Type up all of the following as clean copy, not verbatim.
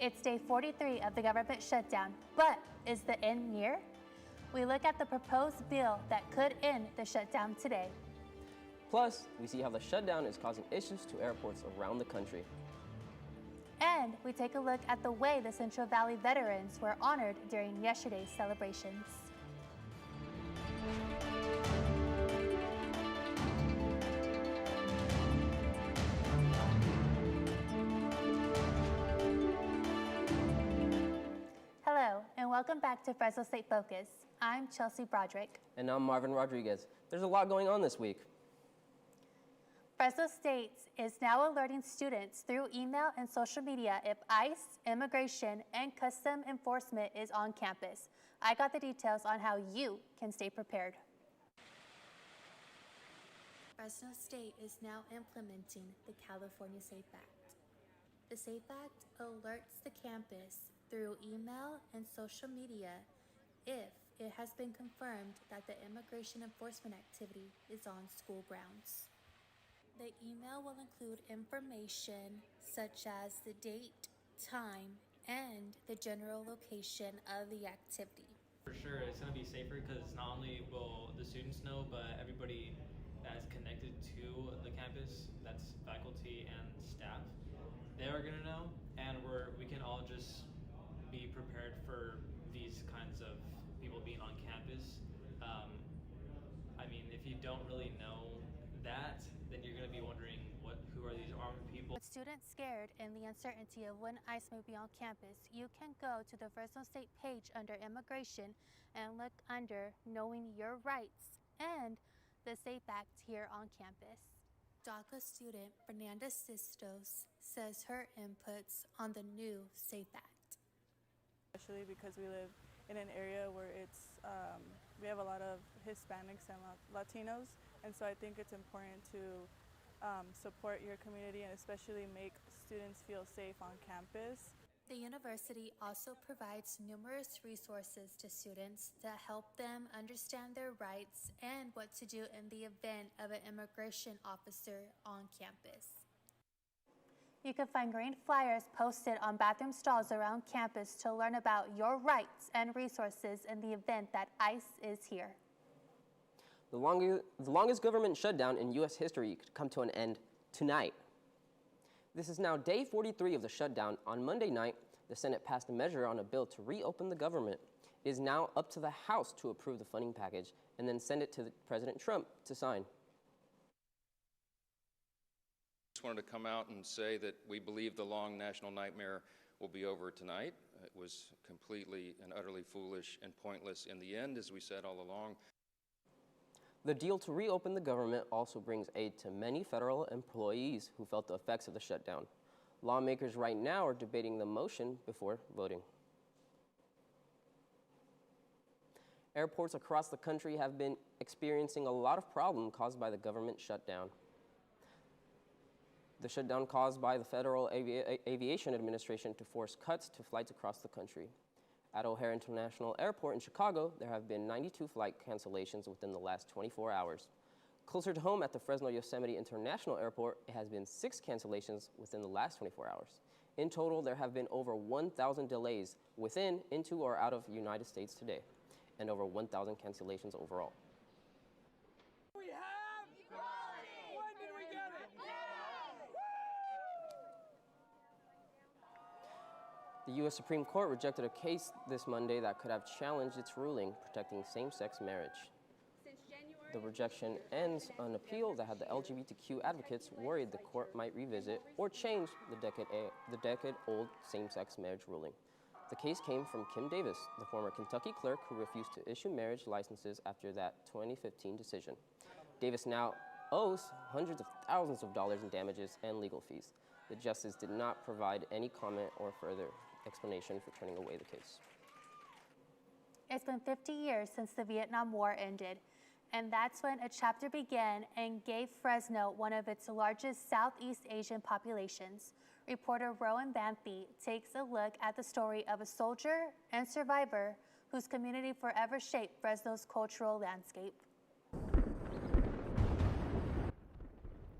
It's day 43 of the government shutdown, but is the end near? We look at the proposed bill that could end the shutdown today. Plus, we see how the shutdown is causing issues to airports around the country. And we take a look at the way the Central Valley veterans were honored during yesterday's celebrations. Hello, and welcome back to Fresno State Focus. I'm Chelsea Broderick. And I'm Marvin Rodriguez. There's a lot going on this week. Fresno State is now alerting students through email and social media if ICE, Immigration, and Custom Enforcement is on campus. I got the details on how you can stay prepared. Fresno State is now implementing the California SAFE Act. The SAFE Act alerts the campus through email and social media if it has been confirmed that the immigration enforcement activity is on school grounds. The email will include information such as the date, time, and the general location of the activity. For sure, it's going to be safer because not only will the students know, but everybody that's connected to the campus, that's faculty and staff, they are going to know, and we can all just be prepared for these kinds of people being on campus. I mean, if you don't really know that, then you're going to be wondering who are these armed people. With students scared in the uncertainty of when ICE may be on campus, you can go to the Fresno State page under Immigration and look under Knowing Your Rights and the SAFE Act here on campus. DACA student Fernanda Sistos says her inputs on the new SAFE Act. Especially because we live in an area where we have a lot of Hispanics and Latinos, and so I think it's important to support your community and especially make students feel safe on campus. The university also provides numerous resources to students to help them understand their rights and what to do in the event of an immigration officer on campus. You can find green flyers posted on bathroom stalls around campus to learn about your rights and resources in the event that ICE is here. The longest government shutdown in U.S. history could come to an end tonight. This is now day 43 of the shutdown. On Monday night, the Senate passed a measure on a bill to reopen the government. It is now up to the House to approve the funding package and then send it to President Trump to sign. I just wanted to come out and say that we believe the long national nightmare will be over tonight. It was completely and utterly foolish and pointless in the end, as we said all along. The deal to reopen the government also brings aid to many federal employees who felt the effects of the shutdown. Lawmakers right now are debating the motion before voting. Airports across the country have been experiencing a lot of problems caused by the government shutdown. The shutdown caused by the Federal Aviation Administration to force cuts to flights across the country. At O'Hare International Airport in Chicago, there have been 92 flight cancellations within the last 24 hours. Closer to home at the Fresno Yosemite International Airport, it has been 6 cancellations within the last 24 hours. In total, there have been over 1,000 delays within, into, or out of the United States today, and over 1,000 cancellations overall. We have equality! When did we get it? The U.S. Supreme Court rejected a case this Monday that could have challenged its ruling protecting same-sex marriage. The rejection ends an appeal that had the LGBTQ advocates worried the court might revisit or change the decade-old same-sex marriage ruling. The case came from Kim Davis, the former Kentucky clerk who refused to issue marriage licenses after that 2015 decision. Davis now owes hundreds of thousands of dollars in damages and legal fees. The justice did not provide any comment or further explanation for turning away the case. It's been 50 years since the Vietnam War ended, and that's when a chapter began and gave Fresno one of its largest Southeast Asian populations. Reporter Rowan Banfi takes a look at the story of a soldier and survivor whose community forever shaped Fresno's cultural landscape.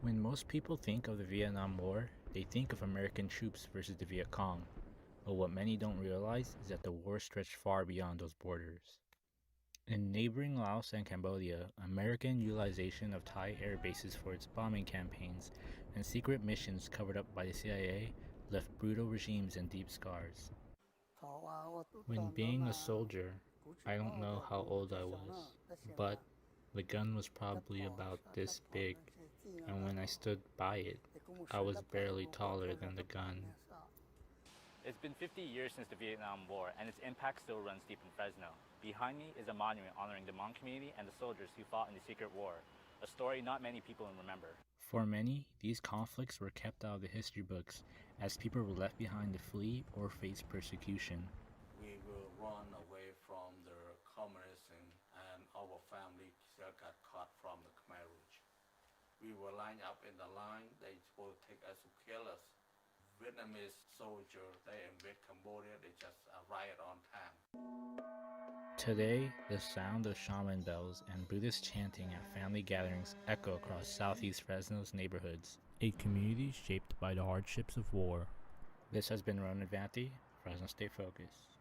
When most people think of the Vietnam War, they think of American troops versus the Viet Cong. But what many don't realize is that the war stretched far beyond those borders. In neighboring Laos and Cambodia, American utilization of Thai air bases for its bombing campaigns and secret missions covered up by the CIA left brutal regimes and deep scars. When being a soldier, I don't know how old I was, but the gun was probably about this big, and when I stood by it, I was barely taller than the gun. It's been 50 years since the Vietnam War, and its impact still runs deep in Fresno. Behind me is a monument honoring the Hmong community and the soldiers who fought in the Secret War, a story not many people remember. For many, these conflicts were kept out of the history books as people were left behind to flee or face persecution. We will run away from the communism, and our family still got caught from the Khmer Rouge. We were lined up in the line. They will take us to kill us. Vietnamese soldiers, they invade Cambodia, they just arrived on time. Today, the sound of shaman bells and Buddhist chanting at family gatherings echo across southeast Fresno's neighborhoods, a community shaped by the hardships of war. This has been Ronan Vanti, Fresno State Focus.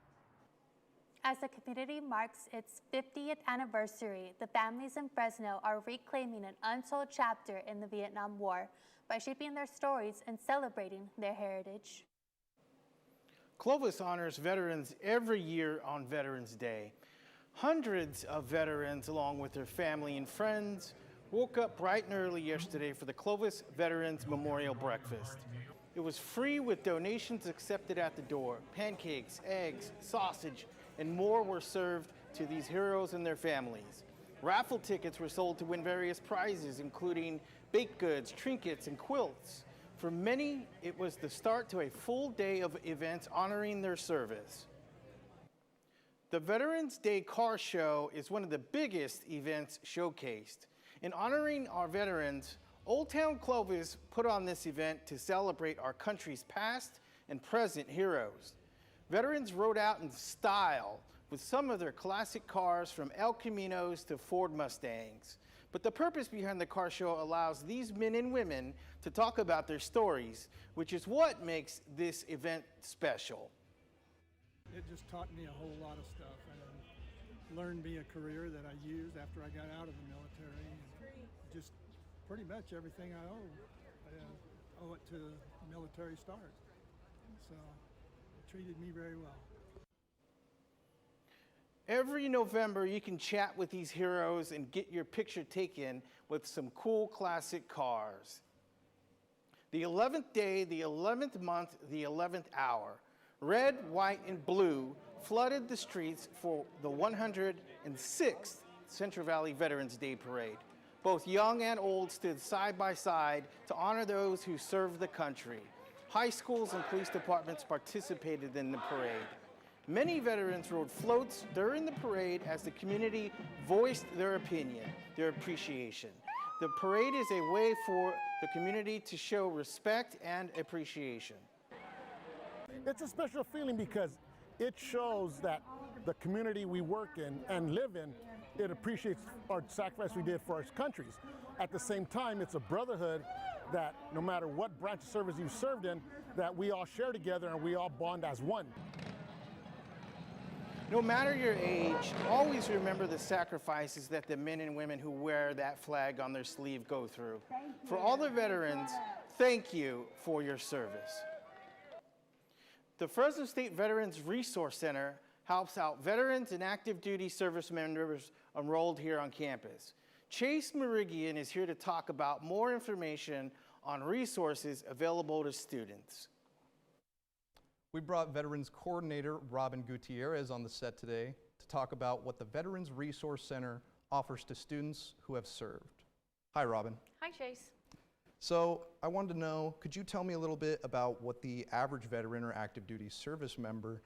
As the community marks its 50th anniversary, the families in Fresno are reclaiming an untold chapter in the Vietnam War by shaping their stories and celebrating their heritage. Clovis honors veterans every year on Veterans Day. Hundreds of veterans, along with their family and friends, woke up bright and early yesterday for the Clovis Veterans Memorial Breakfast. It was free with donations accepted at the door. Pancakes, eggs, sausage, and more were served to these heroes and their families. Raffle tickets were sold to win various prizes, including baked goods, trinkets, and quilts. For many, it was the start to a full day of events honoring their service. The Veterans Day Car Show is one of the biggest events showcased. In honoring our veterans, Old Town Clovis put on this event to celebrate our country's past and present heroes. Veterans rode out in style with some of their classic cars, from El Caminos to Ford Mustangs. But the purpose behind the car show allows these men and women to talk about their stories, which is what makes this event special. It just taught me a whole lot of stuff, and learned me a career that I used after I got out of the military. And just pretty much everything I owe it to the military start. So it treated me very well. Every November, you can chat with these heroes and get your picture taken with some cool classic cars. The 11th day, the 11th month, the 11th hour, red, white, and blue flooded the streets for the 106th Central Valley Veterans Day Parade. Both young and old stood side by side to honor those who served the country. High schools and police departments participated in the parade. Many veterans rode floats during the parade as the community voiced their opinion, their appreciation. The parade is a way for the community to show respect and appreciation. It's a special feeling because it shows that the community we work in and live in, it appreciates our sacrifice we did for our countries. At the same time, it's a brotherhood that no matter what branch of service you served in, that we all share together and we all bond as one. No matter your age, always remember the sacrifices that the men and women who wear that flag on their sleeve go through. For all the veterans, thank you for your service. The Fresno State Veterans Resource Center helps out veterans and active duty service members enrolled here on campus. Chase Merigian is here to talk about more information on resources available to students. We brought Veterans Coordinator Robin Gutierrez on the set today to talk about what the Veterans Resource Center offers to students who have served. Hi, Robin. Hi, Chase. So I wanted to know, could you tell me a little bit about what the average veteran or active duty service member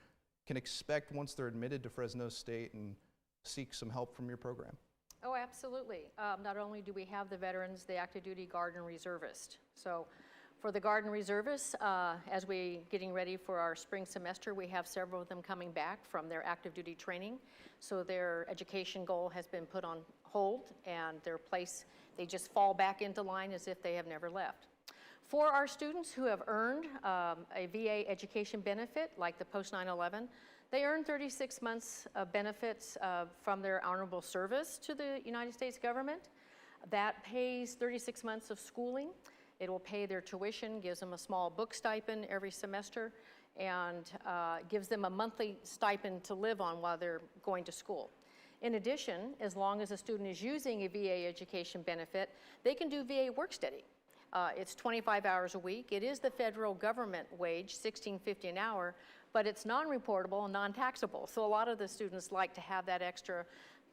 can expect once they're admitted to Fresno State and seek some help from your program? Oh, absolutely. Not only do we have the veterans, the active duty guard and reservist. So for the guard and reservists, as we getting ready for our spring semester, we have several of them coming back from their active duty training. So their education goal has been put on hold, and their place, they just fall back into line as if they have never left. For our students who have earned a VA education benefit, like the post 9/11, they earn 36 months of benefits from their honorable service to the United States government. That pays 36 months of schooling. It will pay their tuition, gives them a small book stipend every semester, and gives them a monthly stipend to live on while they're going to school. In addition, as long as a student is using a VA education benefit, they can do VA work study. It's 25 hours a week. It is the federal government wage, $16.50 an hour, but it's non-reportable and non-taxable. So a lot of the students like to have that extra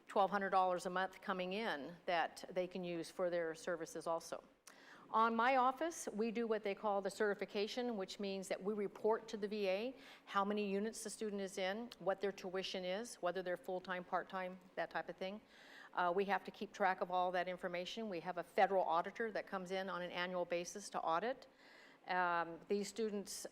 $1,200 a month coming in that they can use for their services also. On my office, we do what they call the certification, which means that we report to the VA how many units the student is in, what their tuition is, whether they're full-time, part-time, that type of thing. We have to keep track of all that information. We have a federal auditor that comes in on an annual basis to audit. These students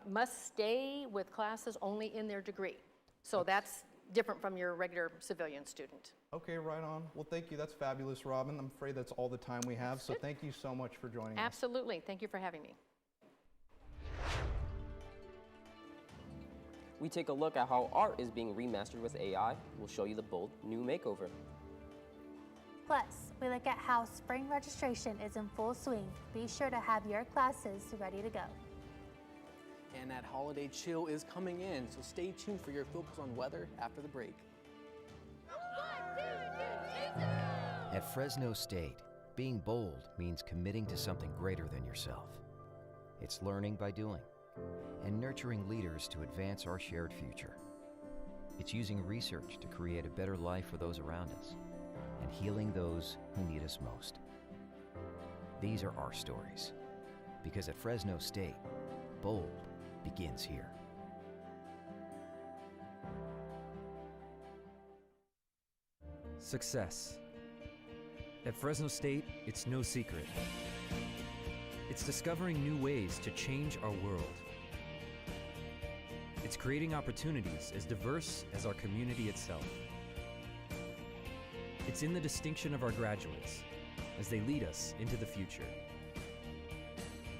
must stay with classes only in their degree. So that's different from your regular civilian student. Okay, right on. Well, thank you. That's fabulous, Robin. I'm afraid that's all the time we have, so thank you so much for joining us. Absolutely. Thank you for having me. We take a look at how art is being remastered with AI. We'll show you the bold new makeover. Plus, we look at how spring registration is in full swing. Be sure to have your classes ready to go. And that holiday chill is coming in, so stay tuned for your focus on weather after the break. At Fresno State, being bold means committing to something greater than yourself. It's learning by doing and nurturing leaders to advance our shared future. It's using research to create a better life for those around us and healing those who need us most. These are our stories, because at Fresno State, bold begins here. Success. At Fresno State, it's no secret. It's discovering new ways to change our world. It's creating opportunities as diverse as our community itself. It's in the distinction of our graduates as they lead us into the future.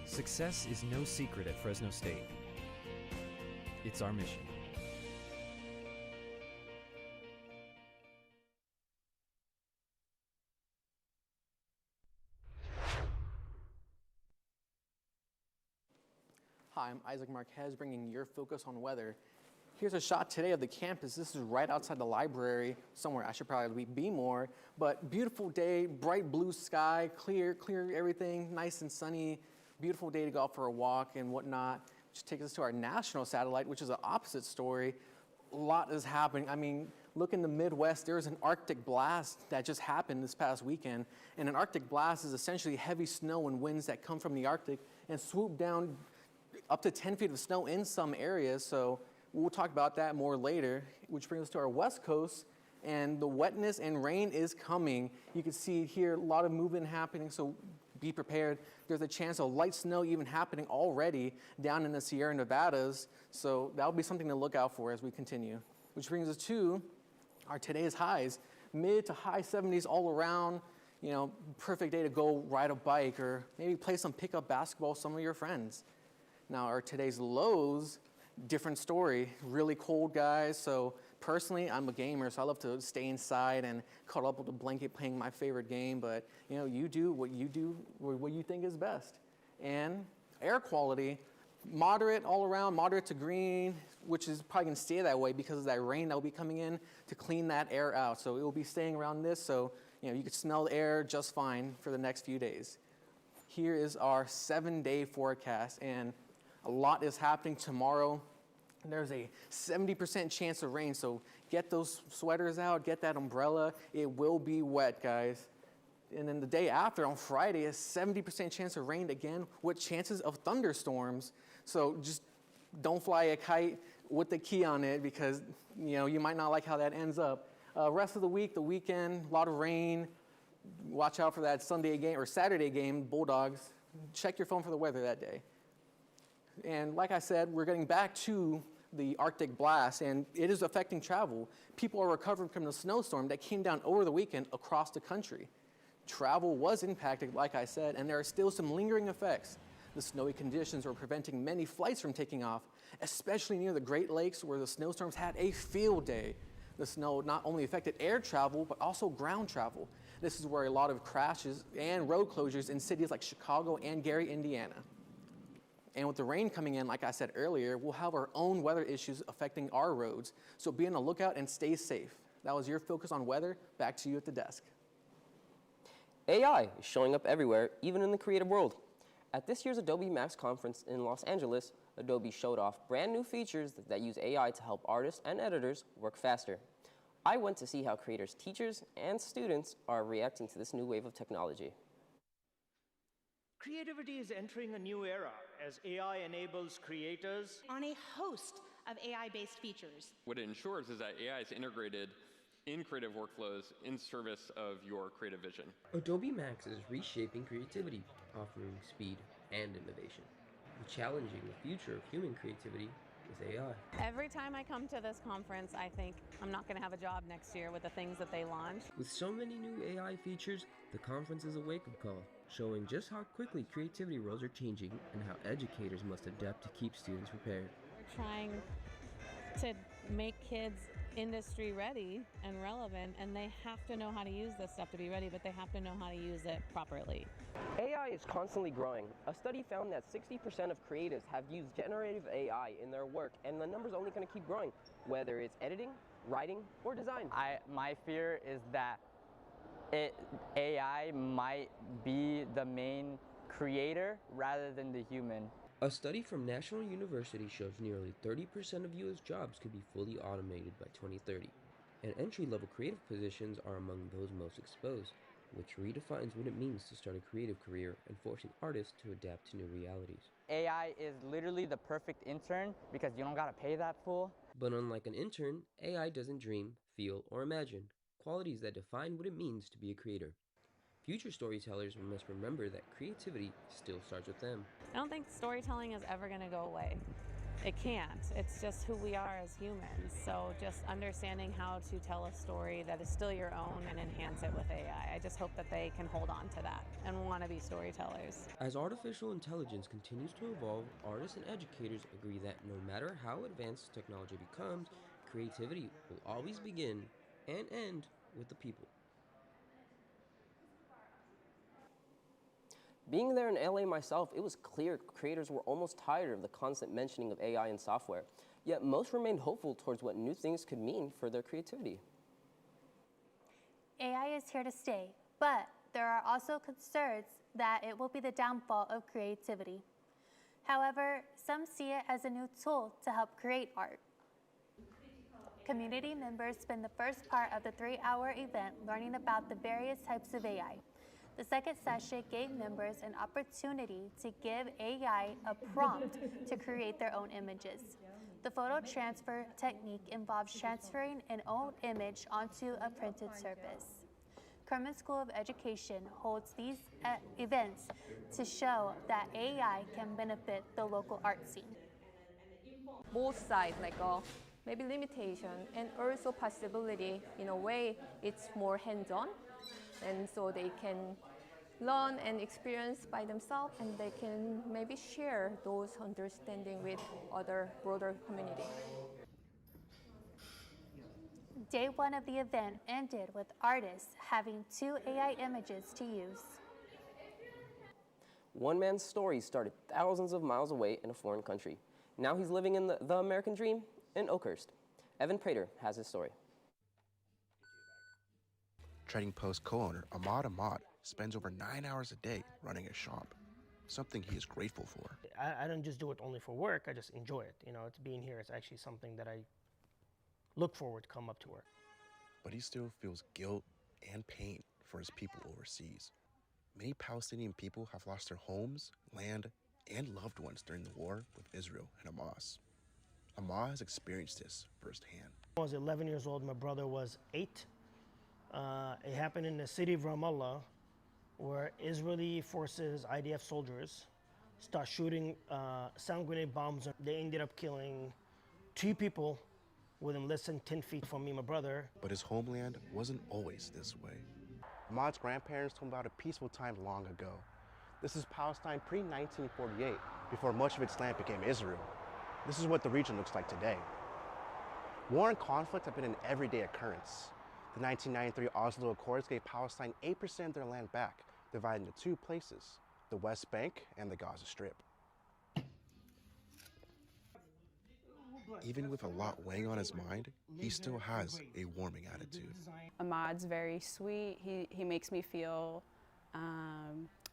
Success is no secret at Fresno State. It's our mission. Hi, I'm Isaac Marquez, bringing your focus on weather. Here's a shot today of the campus. This is right outside the library, somewhere I should probably be more, but beautiful day, bright blue sky, clear everything, nice and sunny, beautiful day to go out for a walk and whatnot, which takes us to our national satellite, which is the opposite story. A lot is happening. I mean, look in the Midwest, there's an Arctic blast that just happened this past weekend, and an Arctic blast is essentially heavy snow and winds that come from the Arctic and swoop down up to 10 feet of snow in some areas, so we'll talk about that more later, which brings us to our West Coast, and the wetness and rain is coming. You can see here a lot of movement happening, so be prepared. There's a chance of light snow even happening already down in the Sierra Nevadas, so that'll be something to look out for as we continue. Which brings us to our today's highs, mid to high 70s all around. You know, perfect day to go ride a bike or maybe play some pickup basketball with some of your friends. Now our today's lows, different story, really cold, guys. So personally, I'm a gamer, so I love to stay inside and cuddle up with a blanket playing my favorite game. But you know, you do, what you think is best. And air quality, moderate all around, moderate to green, which is probably gonna stay that way because of that rain that will be coming in to clean that air out. So it will be staying around this, so you know, you could smell the air just fine for the next few days. Here is our 7-day forecast, and a lot is happening tomorrow. There's a 70% chance of rain, so get those sweaters out, get that umbrella. It will be wet, guys. And then the day after, on Friday, a 70% chance of rain again with chances of thunderstorms. So just don't fly a kite with the key on it because you know you might not like how that ends up. Rest of the week, the weekend, a lot of rain. Watch out for that Sunday game or Saturday game, Bulldogs. Check your phone for the weather that day. And like I said, we're getting back to the Arctic blast, and it is affecting travel. People are recovering from the snowstorm that came down over the weekend across the country. Travel was impacted, like I said, and there are still some lingering effects. The snowy conditions were preventing many flights from taking off, especially near the Great Lakes where the snowstorms had a field day. The snow not only affected air travel, but also ground travel. This is where a lot of crashes and road closures in cities like Chicago and Gary, Indiana. And with the rain coming in, like I said earlier, we'll have our own weather issues affecting our roads. So be on the lookout and stay safe. That was your focus on weather. Back to you at the desk. AI is showing up everywhere, even in the creative world. At this year's Adobe Max conference in Los Angeles, Adobe showed off brand new features that use AI to help artists and editors work faster. I went to see how creators, teachers, and students are reacting to this new wave of technology. Creativity is entering a new era as AI enables creators on a host of AI-based features. What it ensures is that AI is integrated in creative workflows in service of your creative vision. Adobe Max is reshaping creativity, offering speed and innovation, and challenging the future of human creativity with AI. Every time I come to this conference, I think I'm not going to have a job next year with the things that they launch. With so many new AI features, the conference is a wake-up call, showing just how quickly creativity roles are changing and how educators must adapt to keep students prepared. We're trying to make kids industry ready and relevant, and they have to know how to use this stuff to be ready, but they have to know how to use it properly. AI is constantly growing. A study found that 60% of creatives have used generative AI in their work, and the number's only going to keep growing, whether it's editing, writing, or design. My fear is that AI might be the main creator rather than the human. A study from National University shows nearly 30% of U.S. jobs could be fully automated by 2030, and entry-level creative positions are among those most exposed, which redefines what it means to start a creative career and forcing artists to adapt to new realities. AI is literally the perfect intern because you don't gotta pay that fool. But unlike an intern, AI doesn't dream, feel, or imagine, qualities that define what it means to be a creator. Future storytellers must remember that creativity still starts with them. I don't think storytelling is ever going to go away. It can't. It's just who we are as humans. So just understanding how to tell a story that is still your own and enhance it with AI. I just hope that they can hold on to that and want to be storytellers. As artificial intelligence continues to evolve, artists and educators agree that no matter how advanced technology becomes, creativity will always begin and end with the people. Being there in LA myself, it was clear creators were almost tired of the constant mentioning of AI in software, yet most remained hopeful towards what new things could mean for their creativity. AI is here to stay, but there are also concerns that it will be the downfall of creativity. However, some see it as a new tool to help create art. Community members spend the first part of the 3-hour event learning about the various types of AI. The second session gave members an opportunity to give AI a prompt to create their own images. The photo transfer technique involves transferring an old image onto a printed surface. Kerman School of Education holds these events to show that AI can benefit the local art scene. Both sides, maybe limitation and also possibility. In a way, it's more hands-on, and so they can learn and experience by themselves, and they can maybe share those understanding with other broader community. Day one of the event ended with artists having 2 AI images to use. One man's story started thousands of miles away in a foreign country. Now he's living in the American dream in Oakhurst. Evan Prater has his story. Trading Post co-owner Ahmad spends over 9 hours a day running a shop, something he is grateful for. I don't just do it only for work, I just enjoy it. It's being here is actually something that I look forward to come up to work. But he still feels guilt and pain for his people overseas. Many Palestinian people have lost their homes, land, and loved ones during the war with Israel and Hamas. Ahmad has experienced this firsthand. I was 11 years old, my brother was 8. It happened in the city of Ramallah, where Israeli forces, IDF soldiers, start shooting sound grenade bombs. They ended up killing 2 people within less than 10 feet from me, my brother. But his homeland wasn't always this way. Ahmad's grandparents told him about a peaceful time long ago. This is Palestine pre-1948, before much of its land became Israel. This is what the region looks like today. War and conflict have been an everyday occurrence. The 1993 Oslo Accords gave Palestine 8% of their land back, divided into two places, the West Bank and the Gaza Strip. Even with a lot weighing on his mind, he still has a warming attitude. Ahmad's very sweet. He makes me feel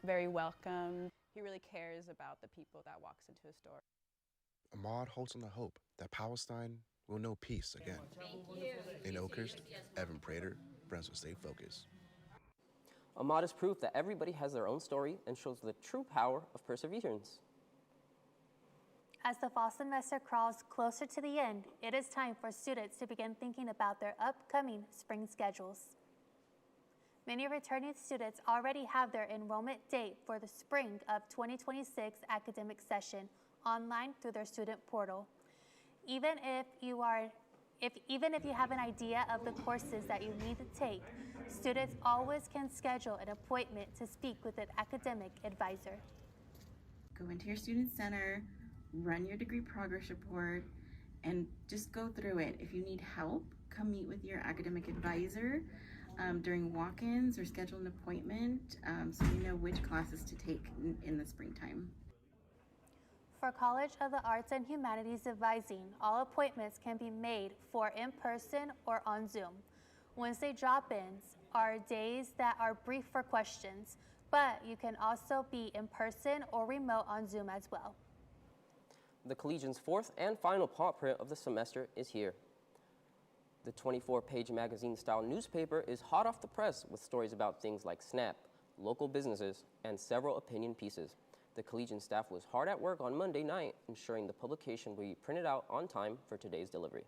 very welcome. He really cares about the people that walks into his store. Ahmad holds on the hope that Palestine will know peace again. In Oakhurst, Evan Prater, Fresno State Focus. Ahmad is proof that everybody has their own story and shows the true power of perseverance. As the fall semester crawls closer to the end, it is time for students to begin thinking about their upcoming spring schedules. Many returning students already have their enrollment date for the spring of 2026 academic session online through their student portal. Even if you have an idea of the courses that you need to take, students always can schedule an appointment to speak with an academic advisor. Go into your student center, run your degree progress report, and just go through it. If you need help, come meet with your academic advisor during walk-ins or schedule an appointment so you know which classes to take in the springtime. For College of the Arts and Humanities advising, all appointments can be made for in-person or on Zoom. Wednesday drop-ins are days that are brief for questions, but you can also be in person or remote on Zoom as well. The Collegian's fourth and final paw print of the semester is here. The 24-page magazine-style newspaper is hot off the press with stories about things like SNAP, local businesses, and several opinion pieces. The Collegian staff was hard at work on Monday night, ensuring the publication will be printed out on time for today's delivery.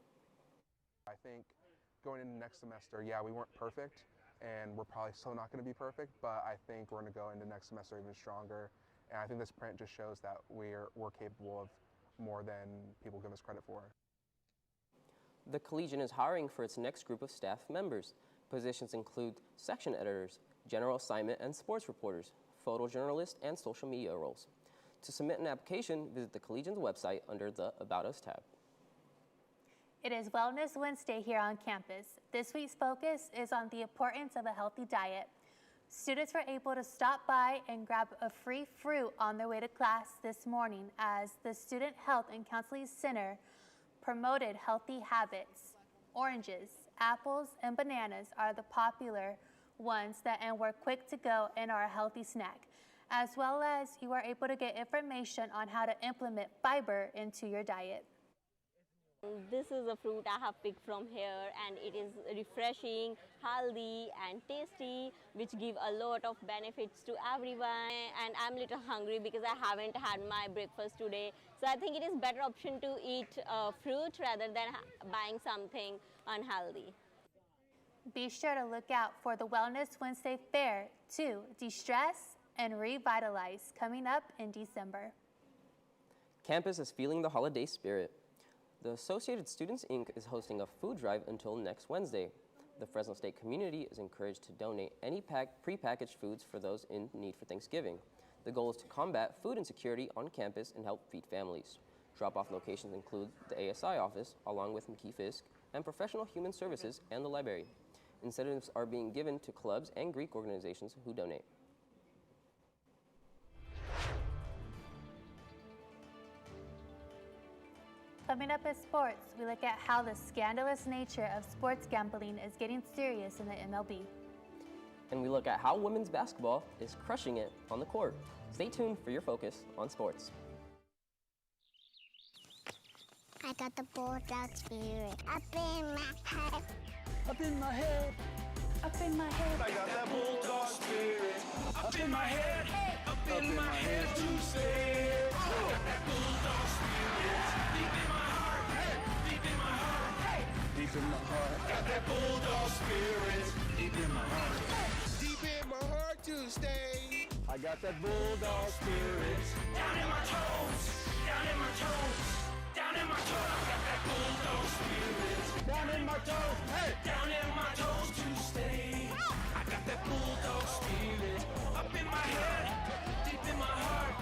I think going into next semester, yeah, we weren't perfect, and we're probably still not going to be perfect, but I think we're going to go into next semester even stronger. And I think this print just shows that we're capable of more than people give us credit for. The Collegian is hiring for its next group of staff members. Positions include section editors, general assignment and sports reporters, photojournalists, and social media roles. To submit an application, visit the Collegian's website under the About Us tab. It is Wellness Wednesday here on campus. This week's focus is on the importance of a healthy diet. Students were able to stop by and grab a free fruit on their way to class this morning as the Student Health and Counseling Center promoted healthy habits. Oranges, apples, and bananas are the popular ones and were quick to go and are a healthy snack, as well as you are able to get information on how to implement fiber into your diet. This is a fruit I have picked from here, and it is refreshing, healthy and tasty, which give a lot of benefits to everyone. And I'm a little hungry because I haven't had my breakfast today. So I think it is better option to eat fruit rather than buying something unhealthy. Be sure to look out for the Wellness Wednesday Fair to de-stress and revitalize coming up in December. Campus is feeling the holiday spirit. The Associated Students, Inc. is hosting a food drive until next Wednesday. The Fresno State community is encouraged to donate any prepackaged foods for those in need for Thanksgiving. The goal is to combat food insecurity on campus and help feed families. Drop-off locations include the ASI office, along with McKee Fisk, and Professional Human Services and the library. Incentives are being given to clubs and Greek organizations who donate. Coming up in sports, we look at how the scandalous nature of sports gambling is getting serious in the MLB. And we look at how women's basketball is crushing it on the court. Stay tuned for your focus on sports. I got the bulldog spirit up in my head. Up in my head. Up in my head. I got that bulldog spirit up in my head. Up in my head to stay. I got that bulldog spirit deep in my heart. Deep in my heart. Deep in my heart. Got that bulldog spirit deep in my heart. Deep in my heart to stay. I got that bulldog spirit down in my toes. Down in my toes. Down in my toes. I got that bulldog spirit down in my toes. Hey. Down in my toes to stay. I got that bulldog spirit up in my head, deep in my heart,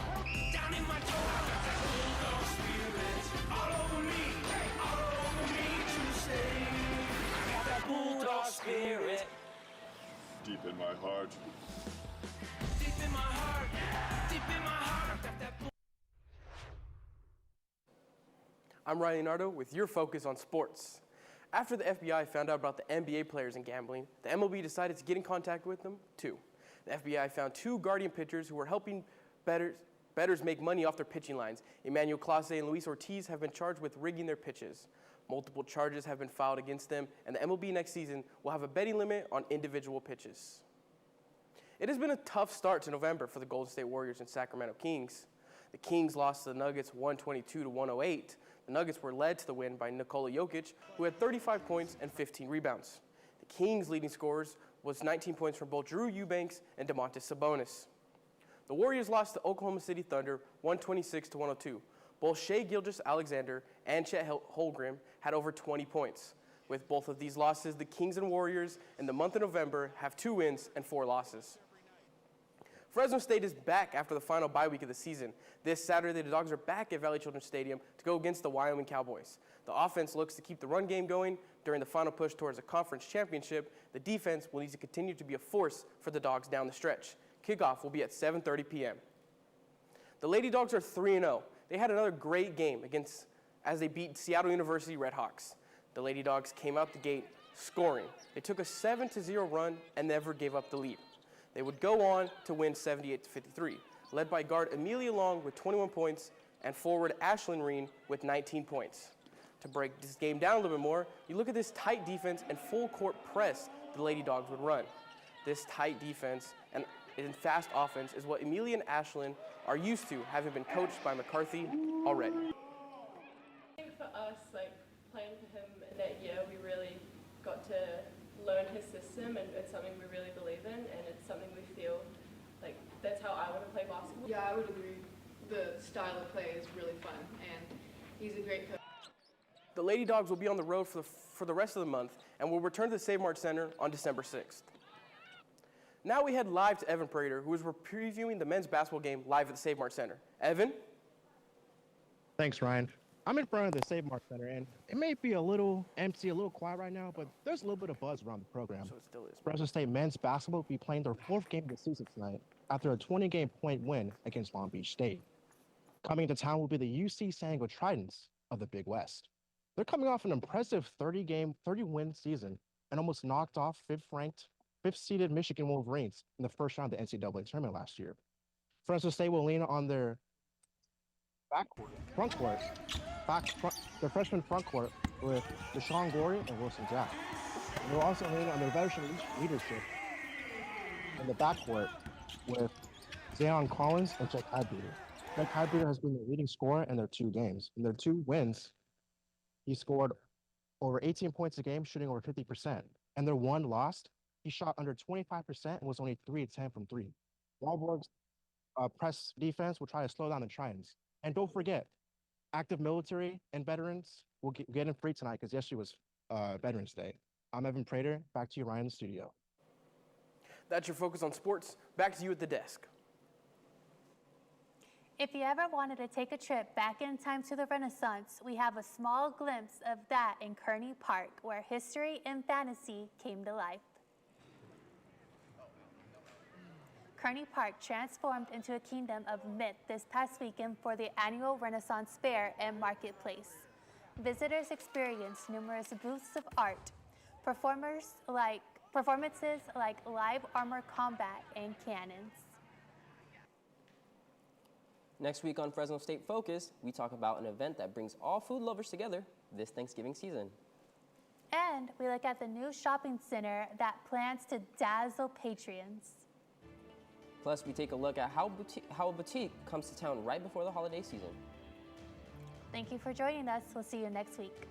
down in my throat. I got that bulldog spirit all over me to stay. I got that bulldog spirit Deep in my heart. deep in my heart, deep in my heart. I got that I'm Ryan Leonardo with your focus on sports. After the FBI found out about the NBA players and gambling, the MLB decided to get in contact with them too. The FBI found 2 Guardian pitchers who were helping bettors make money off their pitching lines. Emmanuel Clase and Luis Ortiz have been charged with rigging their pitches. Multiple charges have been filed against them, and the MLB next season will have a betting limit on individual pitches. It has been a tough start to November for the Golden State Warriors and Sacramento Kings. The Kings lost to the Nuggets 122-108. The Nuggets were led to the win by Nikola Jokic, who had 35 points and 15 rebounds. The Kings' leading scorers was 19 points from both Drew Eubanks and Domantas Sabonis. The Warriors lost to Oklahoma City Thunder 126-102. Both Shai Gilgeous-Alexander and Chet Holmgren had over 20 points. With both of these losses, the Kings and Warriors in the month of November have 2 wins and 4 losses. Fresno State is back after the final bye week of the season. This Saturday, the Dogs are back at Valley Children's Stadium to go against the Wyoming Cowboys. The offense looks to keep the run game going during the final push towards a conference championship. The defense will need to continue to be a force for the Dogs down the stretch. Kickoff will be at 7:30 p.m. The Lady Dogs are 3-0. They had another great game as they beat Seattle University Redhawks. The Lady Dogs came out the gate scoring. They took a 7-0 run and never gave up the lead. They would go on to win 78-53, led by guard Amelia Long with 21 points and forward Ashlyn Reen with 19 points. To break this game down a little bit more, you look at this tight defense and full court press the Lady Dogs would run. This tight defense and fast offense is what Amelia and Ashlyn are used to, having been coached by McCarthy already. I think for us, playing for him in that year, we really got to learn his system, and it's something we really believe in, and it's something we feel like that's how I want to play basketball. Yeah, I would agree. The style of play is really fun, and he's a great coach. The Lady Dogs will be on the road for the rest of the month and will return to the Save Mart Center on December 6th. Now we head live to Evan Prater, who is previewing the men's basketball game live at the Save Mart Center. Evan? Thanks, Ryan. I'm in front of the Save Mart Center, and it may be a little empty, a little quiet right now, but there's a little bit of buzz around the program. So it still is. Fresno State men's basketball will be playing their 4th game of the season tonight after a 20-game point win against Long Beach State. Coming to town will be the UC San Diego Tritons of the Big West. They're coming off an impressive 30-win season and almost knocked off 5th-seeded Michigan Wolverines in the first round of the NCAA tournament last year. Fresno State will lean on their their freshman front court with Deshaun Gorey and Wilson Jack. And they'll also lean on their veteran leadership in the backcourt with Zayon Collins and Jack Highbreeder. Jack Highbreeder has been the leading scorer in their 2 games. In their 2 wins, he scored over 18 points a game, shooting over 50%. And their 1 loss, he shot under 25% and was only 3-10 from 3. Wahlberg's press defense will try to slow down the Tritons. And don't forget, active military and veterans will get in free tonight because yesterday was Veterans Day. I'm Evan Prater. Back to you, Ryan, in the studio. That's your focus on sports. Back to you at the desk. If you ever wanted to take a trip back in time to the Renaissance, we have a small glimpse of that in Kearney Park, where history and fantasy came to life. Kearney Park transformed into a kingdom of myth this past weekend for the annual Renaissance Fair and Marketplace. Visitors experienced numerous booths of art, performances like live armor combat and cannons. Next week on Fresno State Focus, we talk about an event that brings all food lovers together this Thanksgiving season. And we look at the new shopping center that plans to dazzle patrons. Plus, we take a look at how a boutique comes to town right before the holiday season. Thank you for joining us. We'll see you next week.